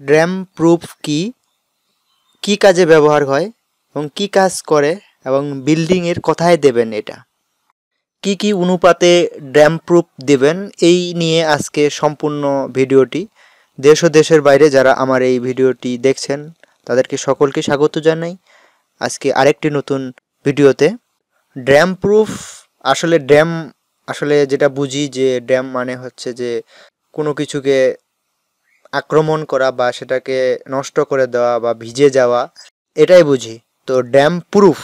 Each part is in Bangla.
ড্যাম প্রুফ কি, কি কাজে ব্যবহার হয় এবং কি কাজ করে এবং বিল্ডিংয়ের কোথায় দেবেন এটা, কি কি অনুপাতে ড্যাম প্রুফ দেবেন, এই নিয়ে আজকে সম্পূর্ণ ভিডিওটি। দেশ ও দেশের বাইরে যারা আমার এই ভিডিওটি দেখছেন তাদেরকে সকলকে স্বাগত জানাই আজকে আরেকটি নতুন ভিডিওতে। ড্যাম প্রুফ আসলে যেটা বুঝি যে ড্যাম মানে হচ্ছে যে কোনো কিছুকে আক্রমণ করা বা সেটাকে নষ্ট করে দেওয়া বা ভিজে যাওয়া, এটাই বুঝি। তো ড্যাম প্রুফ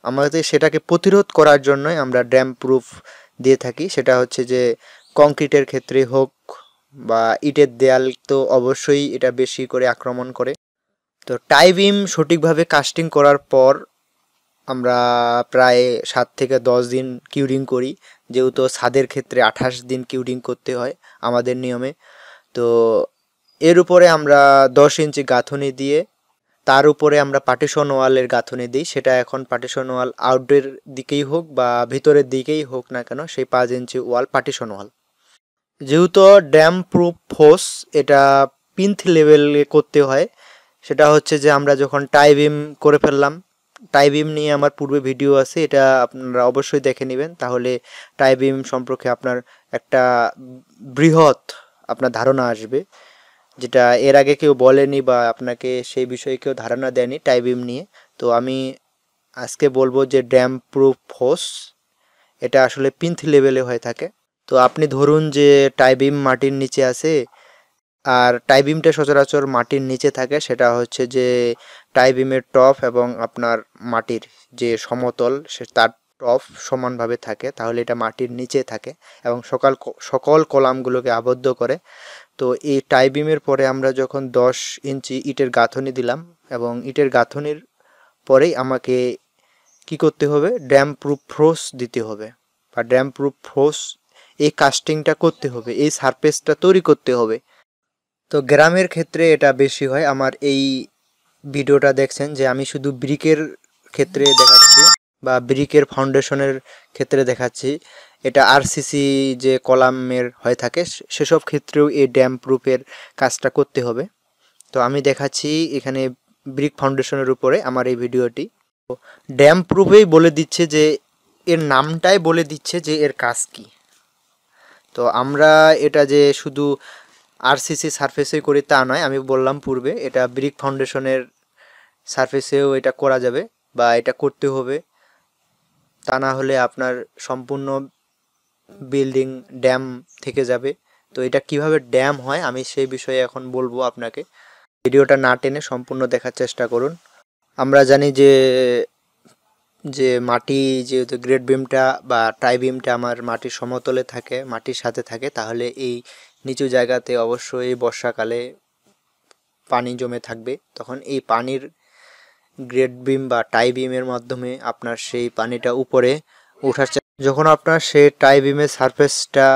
আমাদের সেটাকে প্রতিরোধ করার জন্যই আমরা ড্যাম প্রুফ দিয়ে থাকি। সেটা হচ্ছে যে কংক্রিটের ক্ষেত্রে হোক বা ইটের দেয়াল, তো অবশ্যই এটা বেশি করে আক্রমণ করে। তো টাই বিম সঠিকভাবে কাস্টিং করার পর আমরা প্রায় 7 থেকে 10 দিন কিউরিং করি, যেহেতু ছাদের ক্ষেত্রে 28 দিন কিউরিং করতে হয় আমাদের নিয়মে। তো এর উপরে আমরা 10 ইঞ্চি গাঁথনি দিয়ে তার উপরে আমরা পার্টিশন ওয়ালের গাঁথনি দিই। সেটা এখন পার্টিশন ওয়াল আউটডোর দিকেই হোক বা ভিতরের দিকেই হোক না কেন, সেই 5 ইঞ্চি ওয়াল পার্টিশন ওয়াল। যেহেতু ড্যাম প্রুফ ফোর্স এটা পিন্থ লেভেলে করতে হয়, সেটা হচ্ছে যে আমরা যখন টাই বিম করে ফেললাম, টাই বিম নিয়ে আমার পূর্বে ভিডিও আছে, এটা আপনারা অবশ্যই দেখে নেবেন, তাহলে টাই বিম সম্পর্কে আপনার একটা বৃহৎ আপনার ধারণা আসবে, যেটা এর আগে কেউ বলেনি বা আপনাকে সেই বিষয়ে কেউ ধারণা দেয়নি টাই বিম নিয়ে। তো আমি আজকে বলবো যে ড্যাম প্রুফ ফোর্স এটা আসলে পিন্থ লেভেলে হয়ে থাকে। তো আপনি ধরুন যে টাই বিম মাটির নিচে আছে, আর টাই বিমটা সচরাচর মাটির নিচে থাকে, সেটা হচ্ছে যে টাই বিমের টপ এবং আপনার মাটির যে সমতল সে তার টপ সমানভাবে থাকে, তাহলে এটা মাটির নিচে থাকে এবং সকল কলামগুলোকে আবদ্ধ করে। তো এই টাই বিমের পরে আমরা যখন 10 ইঞ্চি ইটের গাঁথনি দিলাম এবং ইটের গাঁথনির পরেই আমাকে কি করতে হবে, ড্যাম প্রুফ ফোর্স দিতে হবে বা ড্যাম প্রুফ ফোর্স এই কাস্টিংটা করতে হবে, এই সারফেসটা তৈরি করতে হবে। তো গ্রামের ক্ষেত্রে এটা বেশি হয়। আমার এই ভিডিওটা দেখছেন যে আমি শুধু ব্রিকের ক্ষেত্রে দেখাচ্ছি বা ব্রিকের ফাউন্ডেশনের ক্ষেত্রে দেখাচ্ছি, এটা আরসিসি যে কলামের হয়ে থাকে সেসব ক্ষেত্রেও এই ড্যাম প্রুফের কাজটা করতে হবে। তো আমি দেখাচ্ছি এখানে ব্রিক ফাউন্ডেশনের উপরে আমার এই ভিডিওটি। ড্যাম প্রুফেই বলে দিচ্ছে যে এর নামটাই বলে দিচ্ছে যে এর কাজ কি। তো আমরা এটা যে শুধু আরসিসি সারফেসে করি তা নয়, আমি বললাম পূর্বে এটা ব্রিক ফাউন্ডেশনের সারফেসেও এটা করা যাবে বা এটা করতে হবে, তা না হলে আপনার সম্পূর্ণ বিল্ডিং ড্যাম থেকে যাবে। তো এটা কিভাবে ড্যাম হয় আমি সেই বিষয়ে এখন বলবো আপনাকে, ভিডিওটা না টেনে সম্পূর্ণ দেখার চেষ্টা করুন। আমরা জানি যে যে মাটি যেহেতু গ্রেড বিমটা বা টাই বিমটা আমার মাটির সমতলে থাকে, মাটির সাথে থাকে, তাহলে এই নিচু জায়গাতে অবশ্যই বর্ষাকালে পানি জমে থাকবে। তখন এই পানির গ্রেড বিম বা টাই বিমের মাধ্যমে আপনার সেই পানিটা উপরে ওঠার যখন আপনার সেই টাই বিমের সারফেসটা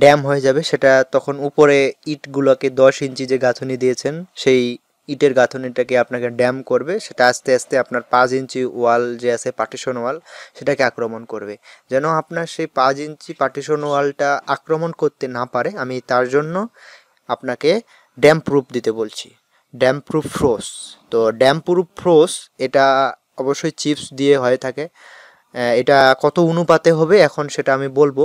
ড্যাম হয়ে যাবে, সেটা তখন উপরে ইটগুলোকে 10 ইঞ্চি যে গাঁথনি দিয়েছেন সেই ইটের গাঁথনিটাকে আপনাকে ড্যাম করবে, সেটা আস্তে আস্তে আপনার 5 ইঞ্চি ওয়াল যে আছে পার্টিশন ওয়াল সেটাকে আক্রমণ করবে। যেন আপনার সেই 5 ইঞ্চি পার্টিশন ওয়ালটা আক্রমণ করতে না পারে, আমি তার জন্য আপনাকে ড্যাম প্রুফ দিতে বলছি, ড্যাম প্রুফ ফ্রোস। তো ড্যাম প্রুফ ফ্রোস এটা অবশ্যই চিপস দিয়ে হয়ে থাকে। এটা কত অনুপাতে হবে এখন সেটা আমি বলবো।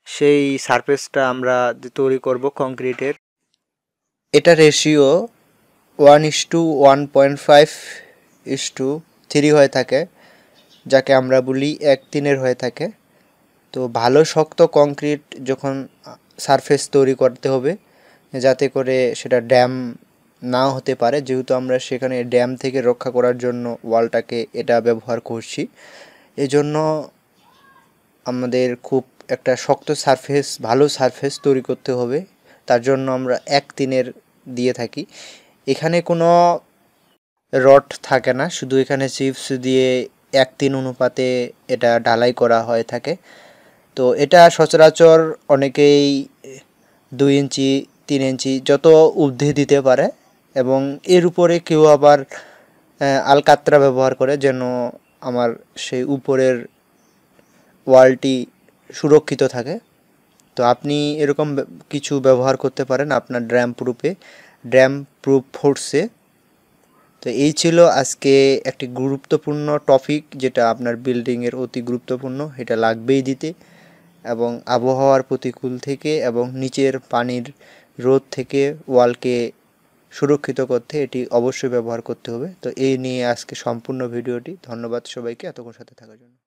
সেই সারফেসটা আমরা তৈরি করব কংক্রিটের, এটা রেশিও 1:1.5:3 হয়ে থাকে, যাকে আমরা বলি 1:3 হয়ে থাকে। তো ভালো শক্ত কংক্রিট যখন সারফেস তৈরি করতে হবে যাতে করে সেটা ড্যাম নাও হতে পারে, যেহেতু আমরা সেখানে ড্যাম থেকে রক্ষা করার জন্য ওয়ালটাকে এটা ব্যবহার করছি, এজন্য আমাদের খুব একটা শক্ত সারফেস, ভালো সারফেস তৈরি করতে হবে। তার জন্য আমরা 1:3 দিয়ে থাকি। এখানে কোনো রড থাকে না, শুধু এখানে চিপস দিয়ে 1:3 অনুপাতে এটা ঢালাই করা হয়ে থাকে। তো এটা সচরাচর অনেকেই 2 ইঞ্চি 3 ইঞ্চি যত ঊর্ধ্বে দিতে পারে, এবং এর উপরে কেউ আবার আলকাতরা ব্যবহার করে যেন আমার সেই উপরের ওয়ালটি সুরক্ষিত থাকে। তো আপনি এরকম কিছু ব্যবহার করতে পারেন আপনার ড্যাম প্রুফে। ড্যাম প্রুফ ফোর্সে। তো এই ছিল আজকে একটি গুরুত্বপূর্ণ টপিক, যেটা আপনার বিল্ডিংয়ের অতি গুরুত্বপূর্ণ, এটা লাগবেই দিতে। এবং আবহাওয়ার প্রতিকূল থেকে এবং নিচের পানির রোধ থেকে ওয়ালকে সুরক্ষিত করতে এটি অবশ্যই ব্যবহার করতে হবে। তো এই নিয়ে আজকে সম্পূর্ণ ভিডিওটি। ধন্যবাদ সবাইকে এতক্ষণ সাথে থাকার জন্য।